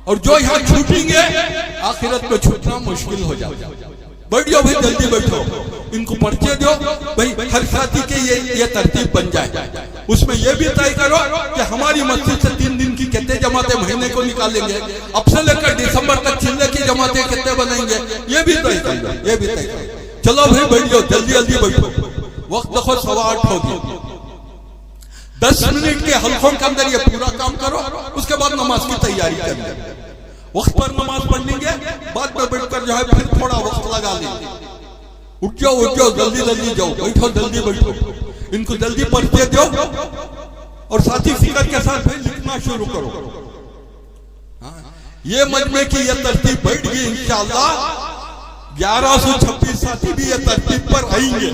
और जो यहाँ छूटेंगे आखिरत में छूटना मुश्किल हो जाएगा। बैठ जाओ भाई, जल्दी बैठो, इनको पर्चे दो भाई, हर साथी के ये तरतीब बन जाए। उसमें ये भी तय करो कि हमारी मस्जिद से 3 दिन की कितने जमातें महीने को निकालेंगे, अब से लेकर दिसंबर तक चिल्ले की जमातें कितने बनेंगे, ये भी तय करो, ये भी तय करो। चलो भाई बैठ जाओ, जल्दी जल्दी बैठो। वक्त देखो 8:15 होगी, 10 मिनट के हल्कों के अंदर ये पूरा काम करो, उसके बाद नमाज की तैयारी करेंगे। वक्त पर नमाज पढ़ लेंगे, बाद में बैठकर जो है फिर थोड़ा वक्त लगा लेंगे। उठ जाओ, जल्दी जल्दी जाओ, बैठो, जल्दी बैठो, इनको जल्दी पढ़ते दो, और साथी फिक्र के साथ फिर लिखना शुरू करो। ये मजमे की ये तरतीब बैठ गई इंशाअल्लाह। 1126 साथी भी ये तरतीब पर आएंगे।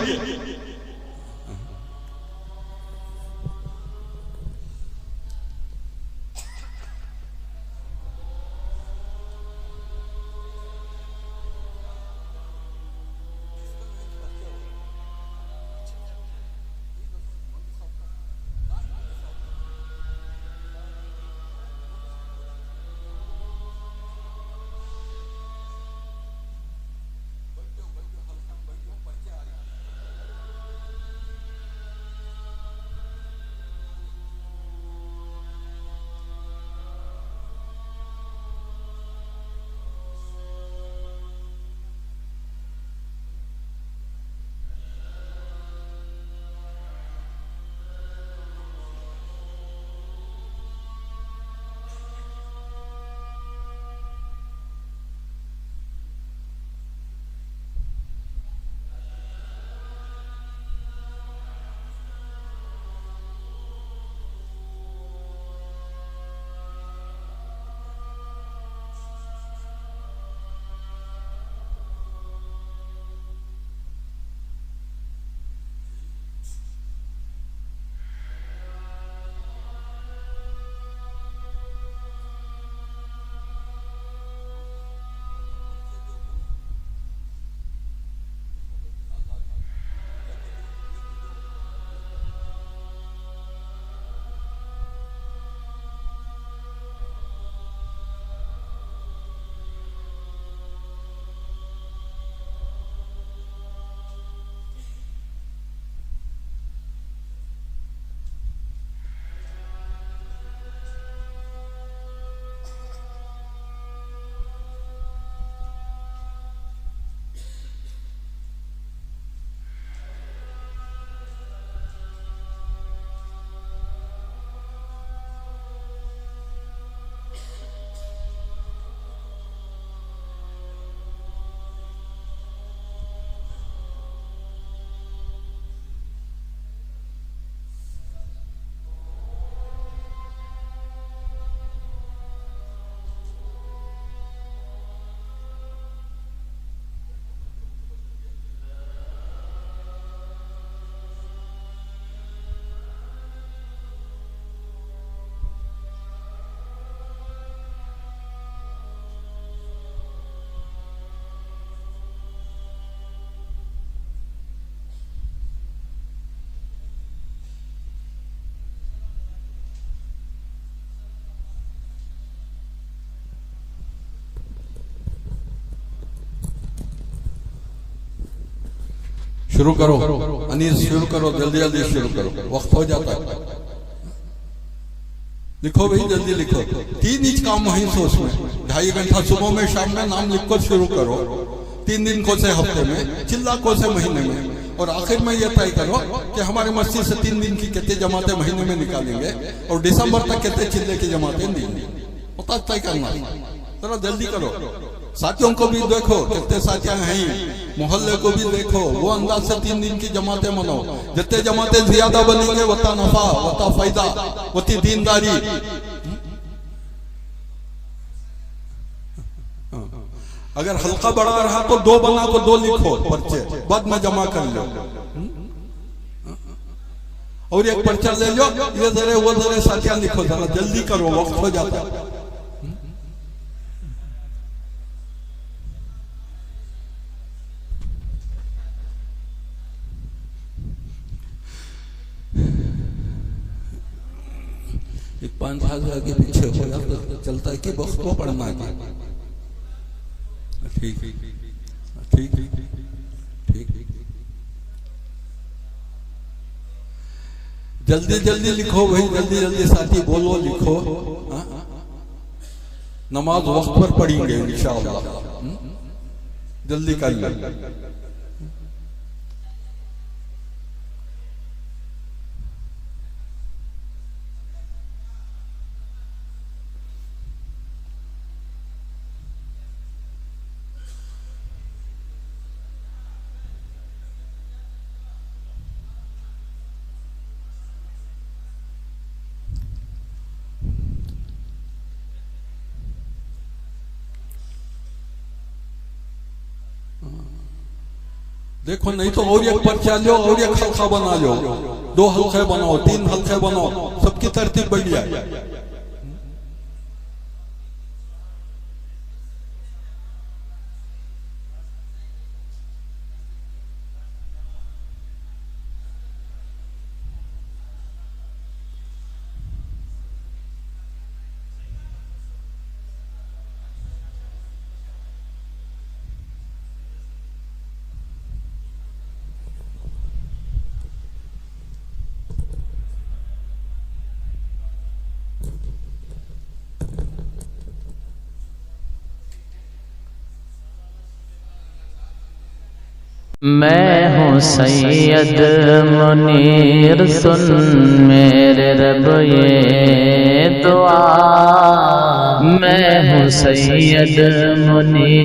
शुरू करो अनीस, शुरू करो, जल्दी जल्दी शुरू करो, वक्त हो जाता है। लिखो भाई, जल्दी लिखो। 3 इंच काम वहीं से उसमें 2.5 घंटा सुबह में शाम में नाम लिख कर शुरू करो। 3 दिन को से हफ्ते में, चिल्ला को से महीने में, और आखिर में यह तय करो कि हमारे मस्जिद से 3 दिन की कितने जमातें महीने में निकालेंगे और दिसंबर तक कितने चिल्ले की जमातें निकालेंगे, पता तय करना। जरा जल्दी करो। साथियों को भी देखो कितने साथियां हैं, मोहल्ले को भी देखो, वो अंदाज से 3 दिन की जमातें मनाओ। जितने जमातें ज्यादा बनेंगे वता नफा, वता फायदा, वती दीनदारी। अगर हल्का बढ़ा रहा तो 2 बना को 2 लिखो पर्चे, बाद में जमा कर लो। और एक पर्चा ले लो, ये जरे वो जरे साथियां लिखो, जरा जल्दी करो, वक्त हो जाता है। एक 5 साल के पीछे हो जाता तो चलता है कि वक्त को पढ़ना है। ठीक ठीक ठीक, जल्दी जल्दी लिखो भाई, जल्दी जल्दी साथी बोलो, लिखो। नमाज वक्त पर पढ़ेंगे इंशाअल्लाह, जल्दी कर लो। देखो नहीं तो और एक पर्चा लो, और एक हल्का बना लो, 2 हल्के बनाओ, 3 हल्के बनाओ, सबकी तरतीब बढ़िया। मैं हूँ सैयद मुनीर, सुन मेरे रब ये दुआ। मैं हूँ सैयद मुनीर।